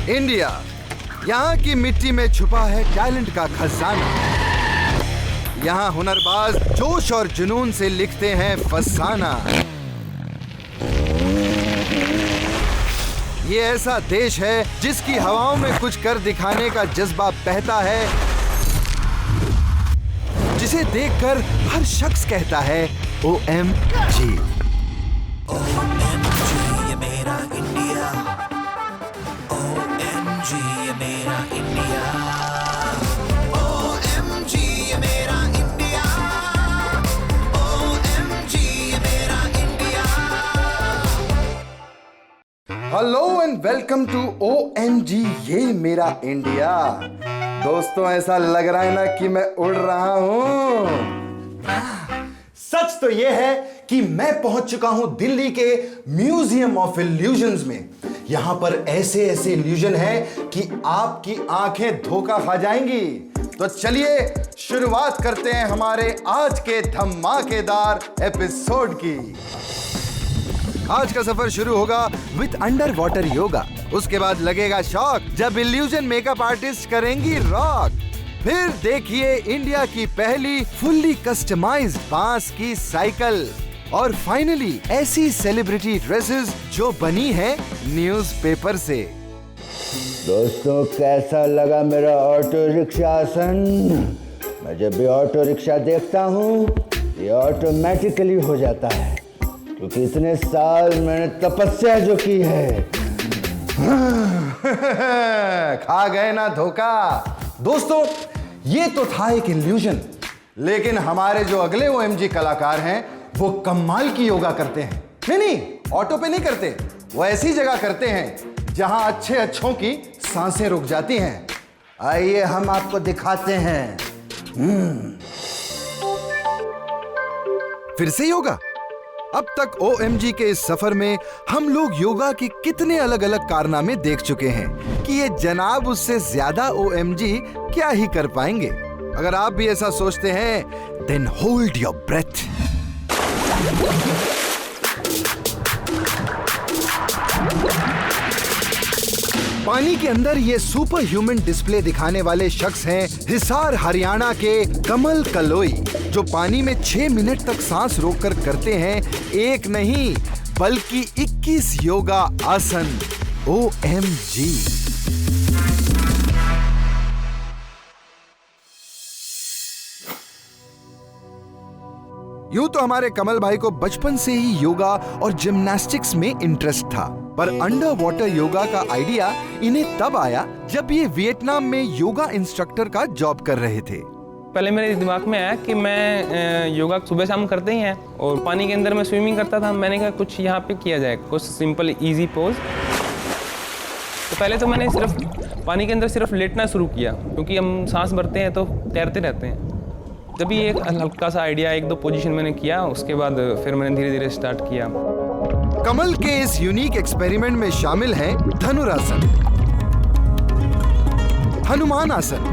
India, यहाँ की मिट्टी में छुपा है टैलेंट का खजाना। यहाँ हुनरबाज जोश और जुनून से लिखते हैं फसाना। ये ऐसा देश है जिसकी हवाओं में कुछ कर दिखाने का जज्बा बहता है, जिसे देखकर हर शख्स कहता है OMG। ये मेरा इंडिया, OMG ये मेरा इंडिया, OMG ये मेरा इंडिया, OMG ये मेरा India. Hello and welcome to OMG ये मेरा इंडिया। दोस्तों, ऐसा लग रहा है ना कि मैं उड़ रहा हूं। सच तो यह है कि मैं पहुंच चुका हूं दिल्ली के म्यूजियम ऑफ इल्यूजन्स में। यहां पर ऐसे ऐसे इल्यूजन हैं कि आपकी आंखें धोखा खा जाएंगी। तो चलिए शुरुआत करते हैं हमारे आज के धमाकेदार एपिसोड की। आज का सफर शुरू होगा विद अंडर वाटर योगा। उसके बाद लगेगा शॉक जब इल्यूजन मेकअप आर्टिस्ट करेंगी रॉक। फिर देखिए इंडिया की पहली फुल्ली कस्टमाइज्ड बांस की साइकिल। और फाइनली ऐसी सेलिब्रिटी ड्रेसेस जो बनी है न्यूज़पेपर से। दोस्तों, कैसा लगा मेरा ऑटो रिक्शा आसन? मैं जब भी ऑटो रिक्शा देखता हूँ ये ऑटोमेटिकली हो जाता है, क्योंकि इतने साल मैंने तपस्या जो की है। खा गए ना धोखा। दोस्तों, ये तो था एक इल्यूजन, लेकिन हमारे जो अगले OMG कलाकार हैं वो कमाल की योगा करते हैं। नहीं, ऑटो पे नहीं करते, वो ऐसी जगह करते हैं जहां अच्छे अच्छों की सांसें रुक जाती हैं। आइए हम आपको दिखाते हैं। फिर से योगा। अब तक OMG के इस सफर में हम लोग योगा के कितने अलग अलग कारनामे देख चुके हैं कि ये जनाब उससे ज्यादा OMG क्या ही कर पाएंगे। अगर आप भी ऐसा सोचते हैं देन होल्ड योर ब्रेथ। पानी के अंदर ये सुपर ह्यूमन डिस्प्ले दिखाने वाले शख्स हैं हिसार हरियाणा के कमल कलोई, जो पानी में 6 मिनट तक सांस रोककर करते हैं एक नहीं बल्कि 21 योगा आसन। OMG। यूं तो हमारे कमल भाई को बचपन से ही योगा और जिम्नास्टिक्स में इंटरेस्ट था, पर अंडर वाटर योगा का आइडिया इन्हें तब आया जब ये वियतनाम में योगा इंस्ट्रक्टर का जॉब कर रहे थे। पहले मेरे दिमाग में आया कि मैं योगा सुबह शाम करते ही हैं और पानी के अंदर मैं स्विमिंग करता था। मैंने कहा कुछ यहाँ पे किया जाए, कुछ सिंपल इजी पोज। तो पहले तो मैंने सिर्फ पानी के अंदर सिर्फ लेटना शुरू किया, क्योंकि हम सांस भरते हैं तो तैरते रहते हैं। जब भी एक हल्का सा आइडिया 1-2 पोजीशन मैंने किया, उसके बाद फिर मैंने धीरे धीरे स्टार्ट किया। कमल के इस यूनिक एक्सपेरिमेंट में शामिल हैं धनुरासन, हनुमान आसन,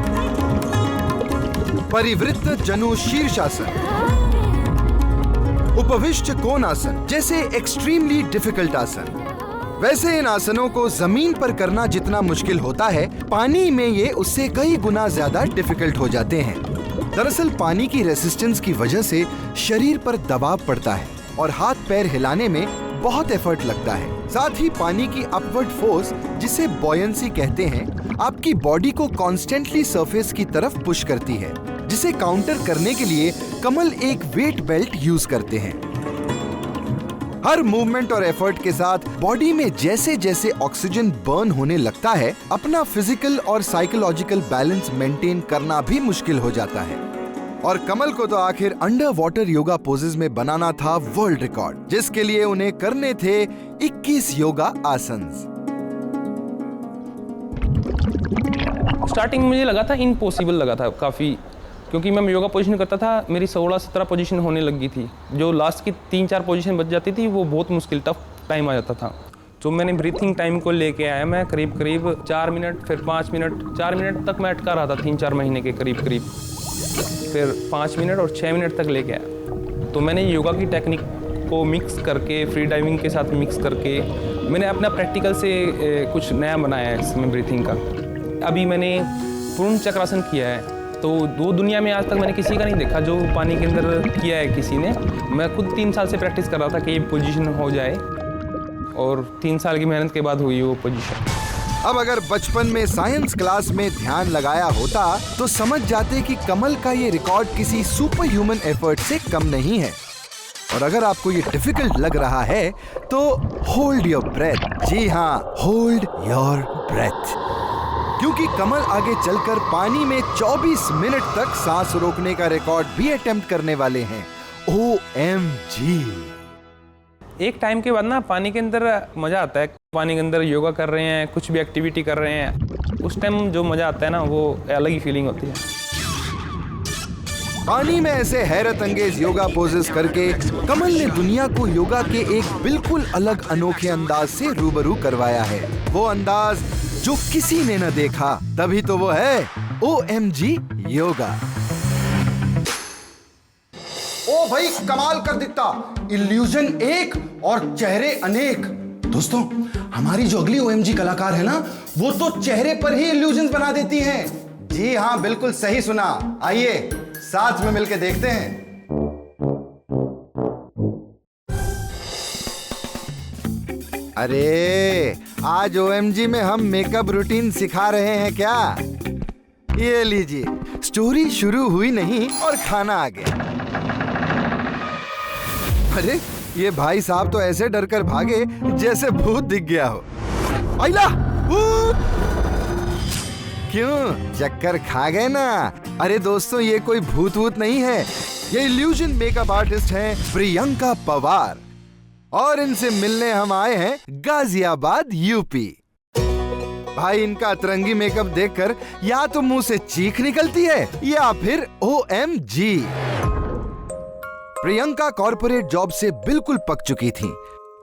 परिवृत्त जनु शीर्षासन, उपविष्ट कोणासन जैसे एक्सट्रीमली डिफिकल्ट आसन। वैसे इन आसनों को जमीन पर करना जितना मुश्किल होता है, पानी में ये उससे कई गुना ज्यादा डिफिकल्ट हो जाते हैं। दरअसल पानी की रेसिस्टेंस की वजह से शरीर पर दबाव पड़ता है और हाथ पैर हिलाने में बहुत एफर्ट लगता है। साथ ही पानी की अपवर्ड फोर्स, जिसे बॉयंसी कहते हैं, आपकी बॉडी को कॉन्स्टेंटली सरफेस की तरफ पुश करती है, जिसे काउंटर करने के लिए कमल एक वेट बेल्ट यूज करते हैं। हर मूवमेंट और एफर्ट के साथ बॉडी में जैसे जैसे ऑक्सीजन बर्न होने लगता है, अपना फिजिकल और साइकोलॉजिकल बैलेंस मेंटेन करना भी मुश्किल हो जाता है। और कमल को तो आखिर अंडर वाटर योगा पोजेस में बनाना था वर्ल्ड रिकॉर्ड, जिसके लिए उन्हें करने थे 21 योगा आसन। स्टार्टिंग में मुझे लगा था इम्पॉसिबल लगा था काफ़ी, क्योंकि मैं योगा पोजीशन करता था, मेरी 16-17 पोजीशन होने लगी थी। जो लास्ट की 3-4 पोजीशन बच जाती थी वो बहुत मुश्किल टफ टाइम आ जाता था। तो मैंने ब्रीथिंग टाइम को लेके आया, मैं करीब 4 मिनट, फिर 5 मिनट, 4 मिनट तक मैं अटका रहा था 3-4 महीने के करीब, फिर 5 मिनट और 6 मिनट तक लेके आया। तो मैंने योगा की टेक्निक को मिक्स करके, फ्री डाइविंग के साथ मिक्स करके मैंने अपना प्रैक्टिकल से कुछ नया बनाया है इसमें ब्रीथिंग का। अभी मैंने पूर्ण चक्रासन किया है, तो वो दुनिया में आज तक मैंने किसी का नहीं देखा जो पानी के अंदर किया है किसी ने। मैं खुद 3 साल से प्रैक्टिस कर रहा था कि ये पोजीशन हो जाए, और 3 साल की मेहनत के बाद हुई वो पोजीशन। अब अगर बचपन में साइंस क्लास में ध्यान लगाया होता तो समझ जाते कि कमल का ये रिकॉर्ड किसी सुपर ह्यूमन एफर्ट से कम नहीं है। और अगर आपको ये डिफिकल्ट लग रहा है तो होल्ड योर ब्रेथ। जी हाँ, होल्ड योर ब्रेथ, क्योंकि कमल आगे चलकर पानी में 24 मिनट तक सांस रोकने का रिकॉर्ड भी अटेम्प्ट करने वाले हैं। OMG। एक टाइम के बाद ना पानी के अंदर मज़ा आता है। पानी के अंदर योगा कर रहे हैं, कुछ भी एक्टिविटी कर रहे हैं, उस टाइम जो मज़ा आता है ना वो अलग ही फीलिंग होती है। पानी में ऐसे हैरत अंगेज योगा पोजेस करके कमल ने दुनिया को योगा के एक बिल्कुल अलग अनोखे अंदाज से रूबरू करवाया है। वो अंदाज जो किसी ने न देखा, तभी तो वो है OMG योगा। ओ भाई, कमाल कर दिखता, इल्यूजन एक और चेहरे अनेक। दोस्तों, हमारी जो अगली OMG कलाकार है ना, वो तो चेहरे पर ही इल्यूजन बना देती हैं। जी हाँ, बिल्कुल सही सुना। आइए साथ में मिलकर देखते हैं। अरे आज OMG में हम मेकअप रूटीन सिखा रहे हैं क्या? ये लीजिए, स्टोरी शुरू हुई नहीं और खाना आ गया। अरे ये भाई साहब तो ऐसे डर कर भागे जैसे भूत दिख गया हो। आइला, भूत! क्यों, चक्कर खा गए ना? अरे दोस्तों, ये कोई भूत वूत नहीं है, ये इल्यूजन मेकअप आर्टिस्ट हैं प्रियंका पवार, और इनसे मिलने हम आए हैं गाजियाबाद यूपी। भाई, इनका अतरंगी मेकअप देखकर या तो मुंह से चीख निकलती है या फिर OMG। प्रियंका कॉर्पोरेट जॉब से बिल्कुल पक चुकी थी।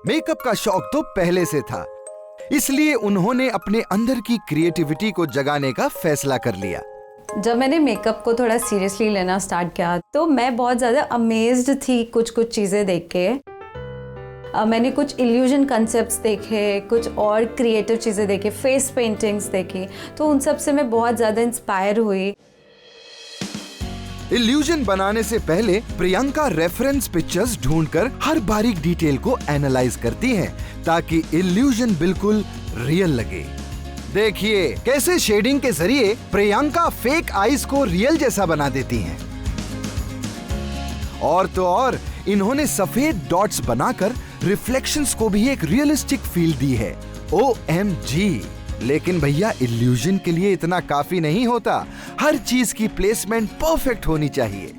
मेकअप का शौक तो पहले से था, इसलिए उन्होंने अपने अंदर की क्रिएटिविटी को जगाने का फैसला कर लिया। जब मैंने मेकअप को थोड़ा सीरियसली लेना स्टार्ट किया तो मैं बहुत ज़्यादा अमेज्ड थी कुछ चीज़ें देख के। मैंने कुछ इल्यूजन कंसेप्ट्स देखे, कुछ और क्रिएटिव चीज़ें देखे, फेस पेंटिंग्स देखी, तो उन सब से मैं बहुत ज़्यादा इंस्पायर हुई। इल्यूजन बनाने से पहले प्रियंका रेफरेंस पिक्चर्स ढूंढकर हर बारीक डिटेल को एनालाइज करती हैं ताकि इल्यूजन बिल्कुल रियल लगे। देखिए कैसे शेडिंग के जरिए प्रियंका फेक आईज को रियल जैसा बना देती हैं। और तो और इन्होंने सफेद डॉट्स बनाकर रिफ्लेक्शंस को भी एक रियलिस्टिक फील दी है। OMG। लेकिन भैया, इल्यूजन के लिए इतना काफी नहीं होता, हर चीज की प्लेसमेंट परफेक्ट होनी चाहिए।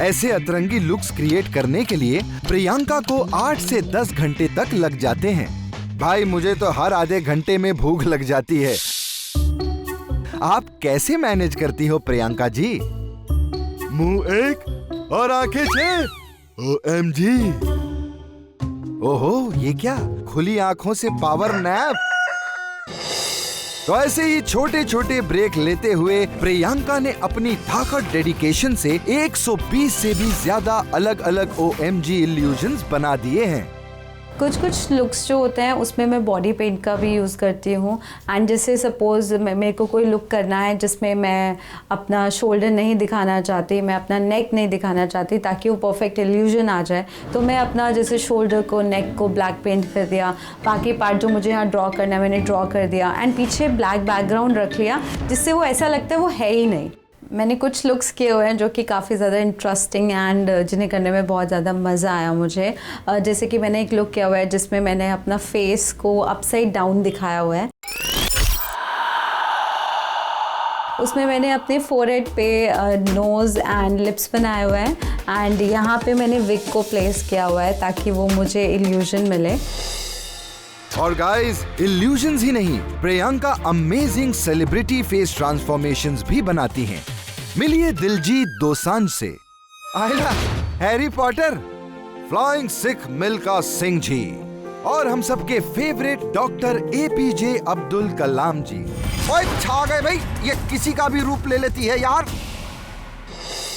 ऐसे अतरंगी लुक्स क्रिएट करने के लिए प्रियंका को 8 से 10 घंटे तक लग जाते हैं। भाई, मुझे तो हर आधे घंटे में भूख लग जाती है। आप कैसे मैनेज करती हो प्रियंका जी? मुंह एक और आंखें 6। OMG। ओहो, ये क्या, खुली आंखों से पावर नैप? तो ऐसे ही छोटे छोटे ब्रेक लेते हुए प्रियंका ने अपनी ताकत डेडिकेशन से 120 से भी ज्यादा अलग अलग OMG इल्यूजन्स बना दिए हैं। कुछ लुक्स जो होते हैं उसमें मैं बॉडी पेंट का भी यूज़ करती हूँ। एंड जैसे सपोज मेरे को कोई लुक करना है जिसमें मैं अपना शोल्डर नहीं दिखाना चाहती, मैं अपना नेक नहीं दिखाना चाहती ताकि वो परफेक्ट इल्यूजन आ जाए, तो मैं अपना जैसे शोल्डर को, नेक को ब्लैक पेंट कर दिया, बाकी पार्ट जो मुझे यहाँ ड्रॉ करना है मैंने ड्रॉ कर दिया, एंड पीछे ब्लैक बैकग्राउंड रख लिया जिससे वो ऐसा लगता है वो है ही नहीं। मैंने कुछ लुक्स किए हुए हैं जो कि काफ़ी ज़्यादा इंटरेस्टिंग एंड जिन्हें करने में बहुत ज़्यादा मज़ा आया मुझे। जैसे कि मैंने एक लुक किया हुआ है जिसमें मैंने अपना फेस को अपसाइड डाउन दिखाया हुआ है। उसमें मैंने अपने फोरहेड पे नोज़ एंड लिप्स बनाए हुए हैं, एंड यहाँ पे मैंने विग को प्लेस किया हुआ है ताकि वो मुझे इल्यूजन मिले। और गाइस, इल्यूजन्स ही नहीं, Priyanka amazing celebrity face transformations भी बनाती हैं। मिलिए दिलजीत दोसांझ से। आइला, Harry Potter, flying Sikh Milkha Singh ji, और हम सबके favourite doctor APJ Abdul Kalam ji. ओए, छा गए भाई, ये किसी का भी रूप ले लेती है यार।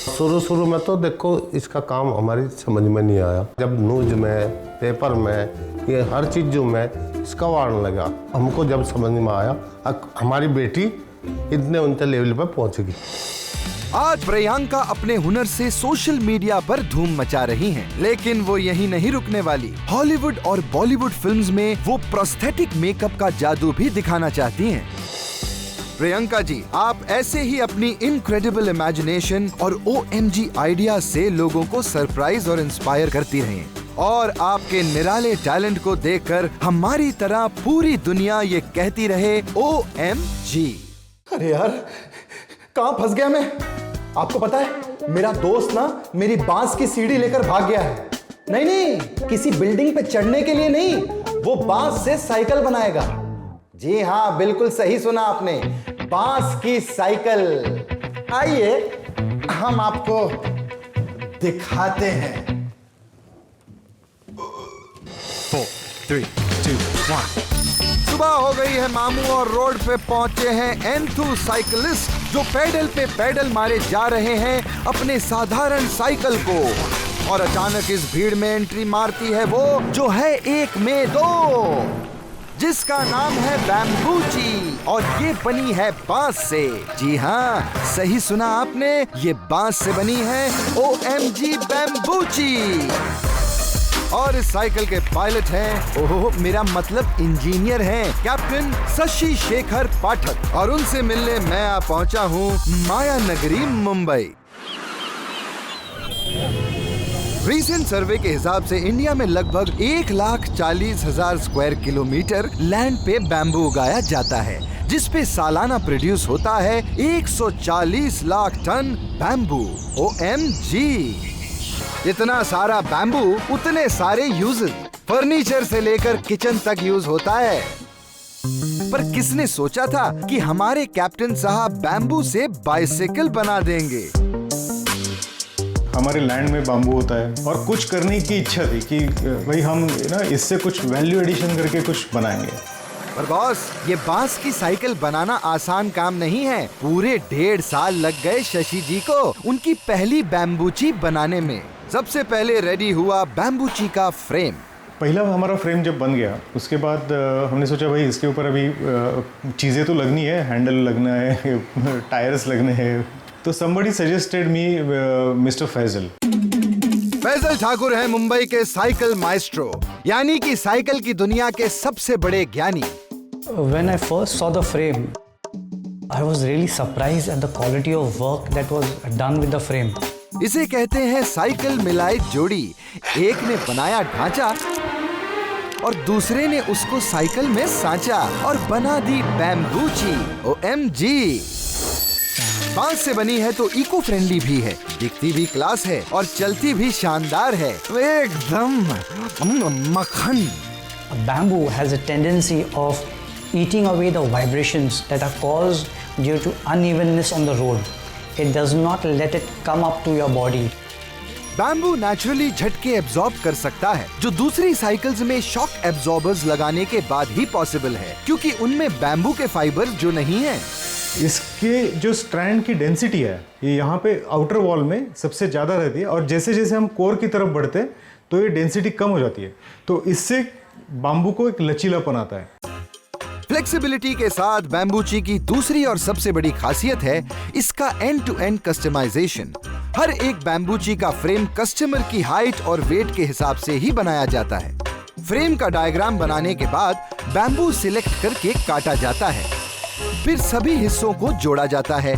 शुरू में तो देखो इसका काम हमारी समझ में नहीं आया। जब न्यूज में, पेपर में, ये हर चीज़ में इसका वार्न लगा, हमको जब समझ में आया हमारी बेटी इतने ऊंचे लेवल पर पहुंचेगी। आज प्रियंका अपने हुनर से सोशल मीडिया पर धूम मचा रही हैं, लेकिन वो यही नहीं रुकने वाली। हॉलीवुड और बॉलीवुड फिल्म्स में वो प्रोस्थेटिक मेकअप का जादू भी दिखाना चाहती हैं। प्रियंका जी, आप ऐसे ही अपनी इनक्रेडिबल इमेजिनेशन और OMG आइडिया से लोगों को सरप्राइज और इंस्पायर करती रहें। और आपके निराले टैलेंट को देखकर हमारी तरह पूरी दुनिया ये कहती रहे OMG। अरे यार, कहाँ फंस गया मैं? आपको पता है, मेरा दोस्त ना मेरी बांस की सीढ़ी लेकर भाग गया है। नहीं, किसी बिल्डिंग पे चढ़ने के लिए नहीं, वो बांस से साइकिल बनाएगा। जी हाँ, बिल्कुल सही सुना आपने, बांस की साइकिल। आइए हम आपको दिखाते हैं। 4, 3, 2, 1। सुबह हो गई है मामू और रोड पे पहुंचे हैं एंथू साइकिलिस्ट जो पेडल पे पेडल मारे जा रहे हैं अपने साधारण साइकिल को। और अचानक इस भीड़ में एंट्री मारती है वो जो है 1 में 2, जिसका नाम है बैम्बूची और ये बनी है बांस से। जी हाँ, सही सुना आपने, ये बांस से बनी है OMG बैम्बूची। और इस साइकिल के पायलट हैं, ओहो मेरा मतलब इंजीनियर हैं, कैप्टन शशि शेखर पाठक। और उनसे मिलने मैं आ पहुंचा हूं माया नगरी मुंबई। रीसेंट सर्वे के हिसाब से इंडिया में लगभग 1,40,000 स्क्वायर किलोमीटर लैंड पे बैम्बू उगाया जाता है, जिसपे सालाना प्रोड्यूस होता है 140 लाख टन बैम्बू। OMG, इतना सारा बैम्बू, उतने सारे यूजेस, फर्नीचर से लेकर किचन तक यूज होता है। पर किसने सोचा था कि हमारे कैप्टन साहब बैम्बू से बाइसिकल बना देंगे। हमारे लैंड में बाम्बू होता है और कुछ करने की इच्छा थी कि भाई हम ना इससे कुछ वैल्यू एडिशन करके कुछ बनाएंगे। पर बॉस, ये बांस की साइकिल बनाना आसान काम नहीं है। पूरे 1.5 साल लग गए शशि जी को उनकी पहली बैम्बूची बनाने में। सबसे पहले रेडी हुआ बैम्बूची का फ्रेम। पहला हमारा फ्रेम जब बन गया, उसके बाद हमने सोचा भाई इसके ऊपर अभी चीज़ें तो लगनी है, हैंडल लगना है, टायर्स लगने हैं। तो somebody suggested me Mr. Faizal. Faizal Thakur हैं मुंबई के साइकिल माइस्ट्रो, यानी कि साइकिल की दुनिया के सबसे बड़े ज्ञानी। When I first saw the frame, I was really surprised at the quality of work that was done with the frame. इसे कहते हैं साइकिल मिलाई जोड़ी। एक ने बनाया ढांचा और दूसरे ने उसको साइकिल में सांचा और बना दी बैम्बूची। OMG, बांस से बनी है तो इको फ्रेंडली भी है, दिखती भी क्लास है और चलती भी शानदार है, एकदम मक्खन। Bamboo has a tendency of eating away the vibrations that are caused due to unevenness on the road. It does not let it come up to your body. Bamboo naturally झटके absorb कर सकता है, जो दूसरी cycles में shock absorbers लगाने के बाद ही पॉसिबल है, क्योंकि उनमें बैम्बू के फाइबर जो नहीं है। इसके जो स्ट्रैंड की डेंसिटी है ये यहाँ पे आउटर वॉल में सबसे ज़्यादा रहती है और जैसे जैसे हम कोर की तरफ बढ़ते हैं तो ये डेंसिटी कम हो जाती है, तो इससे बाम्बू को एक लचीलापन आता है। फ्लेक्सिबिलिटी के साथ बैम्बूची की दूसरी और सबसे बड़ी खासियत है इसका एंड टू एंड कस्टमाइजेशन। हर एक बैम्बूची का फ्रेम कस्टमर की हाइट और वेट के हिसाब से ही बनाया जाता है। फ्रेम का डायग्राम बनाने के बाद बैम्बू सिलेक्ट करके काटा जाता है, फिर सभी हिस्सों को जोड़ा जाता है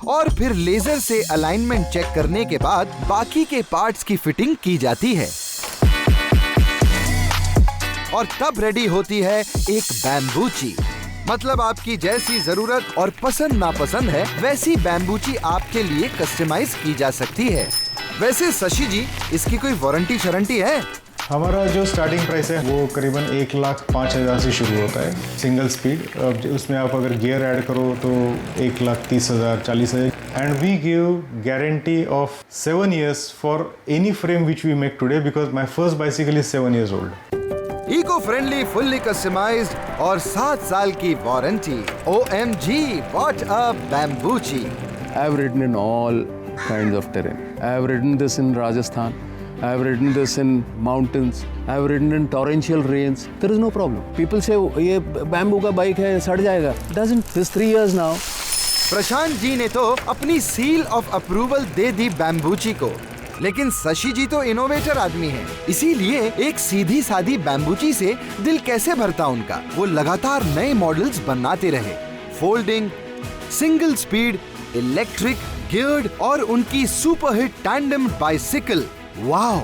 और फिर लेजर से अलाइनमेंट चेक करने के बाद बाकी के पार्ट्स की फिटिंग की जाती है और तब रेडी होती है एक बैम्बूची। मतलब आपकी जैसी जरूरत और पसंद नापसंद है वैसी बैम्बूची आपके लिए कस्टमाइज की जा सकती है। वैसे शशि जी, इसकी कोई वारंटी शरंटी है? हमारा जो स्टार्टिंग प्राइस है वो करीबन 1,05,000 से शुरू होता है सिंगल स्पीड। अब उसमें आप अगर गियर ऐड करो तो 1,30,000 40,000। And we give guarantee of 7 years for any frame which we make today because my first bicycle is 7 years old. Eco friendly, fully customised और 7 साल की वारंटी। OMG, व्हाट अ बैम्बूची। I have ridden in all kinds of terrain. I have ridden this in Rajasthan. I have ridden this in mountains. I have ridden in torrential rains. There is no problem. People say ये bamboo का bike है सड़ जाएगा. Doesn't. This 3 years now. Prashant ji ने तो अपनी seal of approval दे दी बैम्बूची को, लेकिन शशि जी तो इनोवेटर आदमी हैं, इसीलिए एक सीधी सादी बैम्बूची से दिल कैसे भरता उनका। वो लगातार नए मॉडल्स बनाते रहे, folding, single speed, electric, geared और उनकी सुपरहिट टैंडम बाइसिकल। वाओ!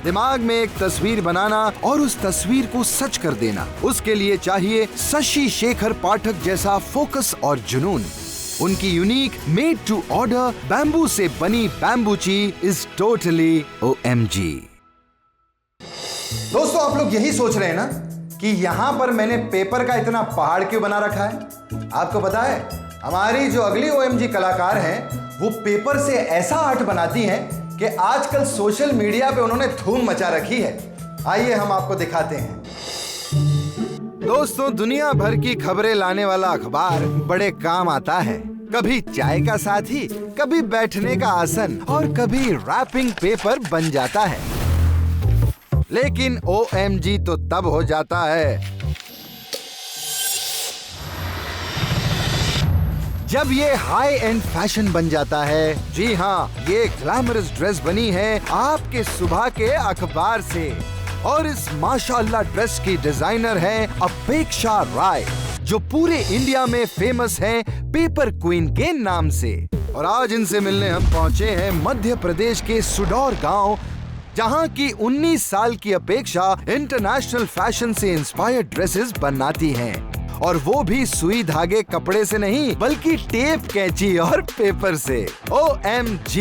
दिमाग में एक तस्वीर बनाना और उस तस्वीर को सच कर देना, उसके लिए चाहिए शशि शेखर पाठक जैसा फोकस और जुनून। उनकी unique made to order bamboo से बनी बैम्बूची इज टोटली OMG। दोस्तों, आप लोग यही सोच रहे हैं ना कि यहाँ पर मैंने पेपर का इतना पहाड़ क्यों बना रखा है। आपको पता है, हमारी जो अगली OMG कलाकार हैं वो पेपर से ऐसा आर्ट बनाती हैं कि आजकल सोशल मीडिया पे उन्होंने धूम मचा रखी है। आइए हम आपको दिखाते हैं। दोस्तों, दुनिया भर की खबरें लाने वाला अखबार बड़े काम आता है। कभी चाय का साथी, कभी बैठने का आसन और कभी रैपिंग पेपर बन जाता है। लेकिन OMG तो तब हो जाता है जब ये हाई एंड फैशन बन जाता है। जी हाँ, ये ग्लैमरस ड्रेस बनी है आपके सुबह के अखबार से, और इस माशाअल्लाह ड्रेस की डिजाइनर है अपेक्षा राय, जो पूरे इंडिया में फेमस है पेपर क्वीन के नाम से। और आज इनसे मिलने हम पहुंचे हैं मध्य प्रदेश के सुडौर गांव, जहां की 19 साल की अपेक्षा इंटरनेशनल फैशन से इंस्पायर्ड ड्रेसेस बनाती हैं, और वो भी सुई धागे कपड़े से नहीं बल्कि टेप, कैंची और पेपर से। OMG!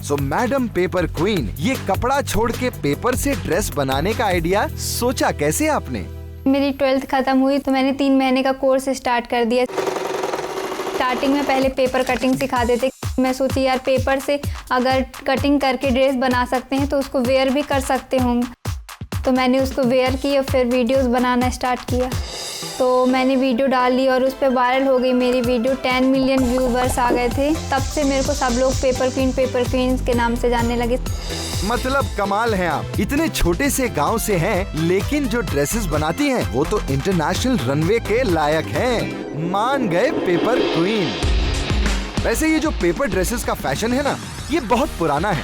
सो मैडम पेपर क्वीन, ये कपड़ा छोड़ के पेपर से ड्रेस बनाने का आइडिया सोचा कैसे आपने? मेरी 12th खत्म हुई तो मैंने 3 महीने का कोर्स स्टार्ट कर दिया। स्टार्टिंग में पहले पेपर कटिंग सिखाते थे। मैं सोची यार, पेपर से अगर कटिंग करके ड्रेस बना सकते हैं तो उसको वेयर भी कर सकते होंगे। तो मैंने उसको वेयर की और फिर वीडियोस बनाना स्टार्ट किया। तो मैंने वीडियो डाल ली और उस पर वायरल हो गई मेरी वीडियो। 10 मिलियन व्यूवर्स आ गए थे। तब से मेरे को सब लोग पेपर क्वीन के नाम से जानने लगे। मतलब कमाल हैं आप, इतने छोटे से गांव से हैं, लेकिन जो ड्रेसेस बनाती हैं वो तो इंटरनेशनल रनवे के लायक हैं। मान गए पेपर क्वीन। वैसे ये जो पेपर ड्रेसेस का फैशन है ना, ये बहुत पुराना है।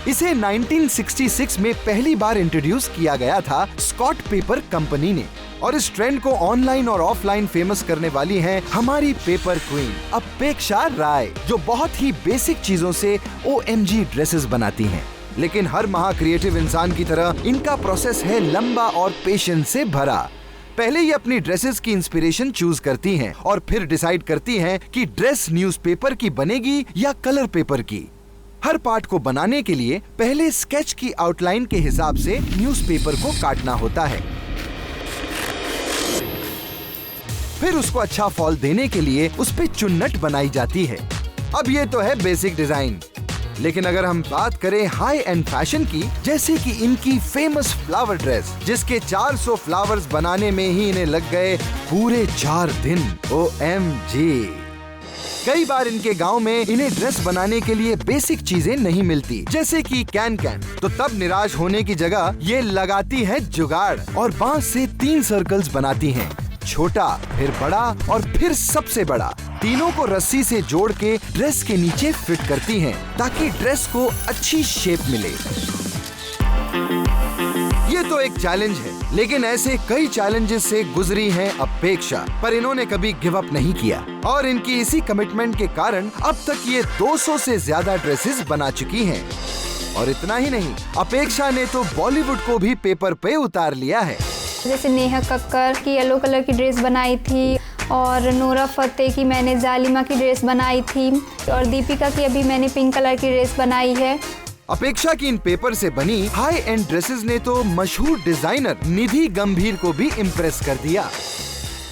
इसे 1966 में पहली बार इंट्रोड्यूस किया गया था स्कॉट पेपर कंपनी ने, और इस ट्रेंड को ऑनलाइन और ऑफलाइन फेमस करने वाली हैं हमारी पेपर क्वीन अपेक्षा राय, जो बहुत ही बेसिक चीजों से OMG ड्रेसेस बनाती हैं। लेकिन हर महा क्रिएटिव इंसान की तरह इनका प्रोसेस है लंबा और पेशेंस से भरा। पहले ये अपनी ड्रेसेस की इंस्पिरेशन चूज करती हैं और फिर डिसाइड करती हैं कि ड्रेस न्यूज़पेपर की बनेगी या कलर पेपर की। हर पार्ट को बनाने के लिए पहले स्केच की आउटलाइन के हिसाब से न्यूज़पेपर को काटना होता है, फिर उसको अच्छा फॉल देने के लिए उस पे चुन्नट बनाई जाती है। अब ये तो है बेसिक डिजाइन, लेकिन अगर हम बात करें हाई एंड फैशन की, जैसे कि इनकी फेमस फ्लावर ड्रेस, जिसके 400 फ्लावर्स बनाने में ही इन्हें लग गए पूरे 4 दिन। OMG! कई बार इनके गांव में इन्हें ड्रेस बनाने के लिए बेसिक चीजें नहीं मिलती, जैसे कि कैन। तो तब निराश होने की जगह ये लगाती है जुगाड़ और बांस से 3 सर्कल्स बनाती हैं, छोटा, फिर बड़ा और फिर सबसे बड़ा। तीनों को रस्सी से जोड़ के ड्रेस के नीचे फिट करती हैं, ताकि ड्रेस को अच्छी शेप मिले। ये तो एक चैलेंज है, लेकिन ऐसे कई चैलेंजेस से गुजरी हैं अपेक्षा, पर इन्होंने कभी गिव अप नहीं किया, और इनकी इसी कमिटमेंट के कारण अब तक ये 200 से ज्यादा ड्रेसेस बना चुकी हैं। और इतना ही नहीं, अपेक्षा ने तो बॉलीवुड को भी पेपर पे उतार लिया है। जैसे नेहा कक्कर की येलो कलर की ड्रेस बनाई थी, और नोरा फतेही की मैंने जालिमा की ड्रेस बनाई थी, और दीपिका की अभी मैंने पिंक कलर की ड्रेस बनाई है। अपेक्षा की इन पेपर से बनी हाई एंड ड्रेसेस ने तो मशहूर डिजाइनर निधि गंभीर को भी इम्प्रेस कर दिया।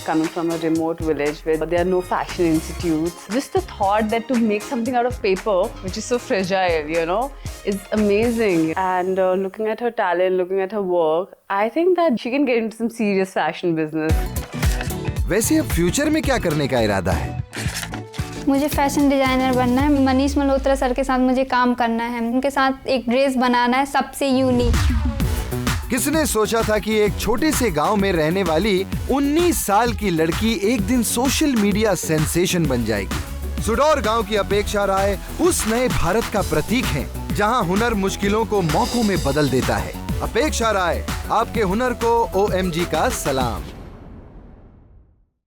Coming from a remote village where there are no fashion institutes, just the thought that to make something out of paper, which is so fragile, you know, is amazing. And looking at her talent, looking at her work, I think that she can get into some serious fashion business. वैसे अब future में क्या करने का इरादा है? मुझे fashion designer बनना है। मनीष मल्होत्रा सर के साथ मुझे काम करना है, उनके साथ एक ड्रेस बनाना है सबसे यूनिक। किसने सोचा था कि एक छोटे से गांव में रहने वाली 19 साल की लड़की एक दिन सोशल मीडिया सेंसेशन बन जाएगी। सुडौर गांव की अपेक्षा राय उस नए भारत का प्रतीक है जहां हुनर मुश्किलों को मौकों में बदल देता है। अपेक्षा राय, आपके हुनर को OMG का सलाम।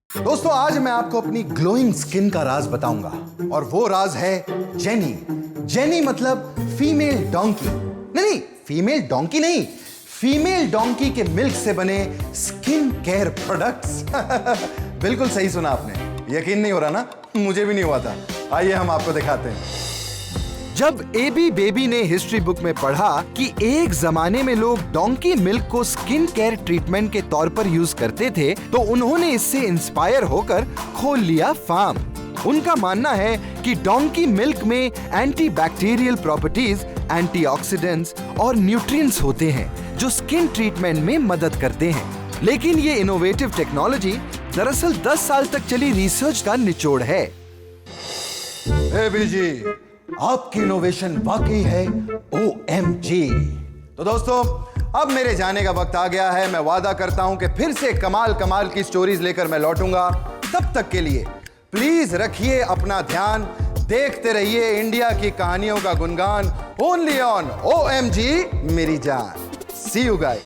दोस्तों, आज मैं आपको अपनी ग्लोइंग स्किन का राज बताऊंगा और वो राज है जेनी। जेनी मतलब फीमेल डोंकी। नहीं, फीमेल डोंकी नहीं, फीमेल डोंकी के मिल्क से बने स्किन केयर प्रोडक्ट्स। बिल्कुल सही सुना आपने। यकीन नहीं हो रहा ना? मुझे भी नहीं हुआ था। आइए हम आपको दिखाते हैं। जब AB बेबी ने हिस्ट्री बुक में पढ़ा कि एक जमाने में लोग डोंकी मिल्क को स्किन केयर ट्रीटमेंट के तौर पर यूज करते थे, तो उन्होंने इससे इंस्पायर होकर खोल लिया फार्म। उनका मानना है कि डोंकी मिल्क में एंटीबैक्टीरियल प्रॉपर्टीज, एंटीऑक्सीडेंट्स और न्यूट्रिएंट्स होते हैं जो स्किन ट्रीटमेंट में मदद करते हैं। लेकिन ये इनोवेटिव टेक्नोलॉजी दरअसल 10 साल तक चली रिसर्च का निचोड़ है। AB जी, आपकी इनोवेशन वाकई है OMG। तो दोस्तों, अब मेरे जाने का वक्त आ गया है। मैं वादा करता हूं कि फिर से कमाल कमाल की स्टोरीज लेकर मैं लौटूंगा। तब तक के लिए प्लीज रखिए अपना ध्यान, देखते रहिए इंडिया की कहानियों का गुणगान, ओनली ऑन OMG मेरी जान। सी यू गाइस।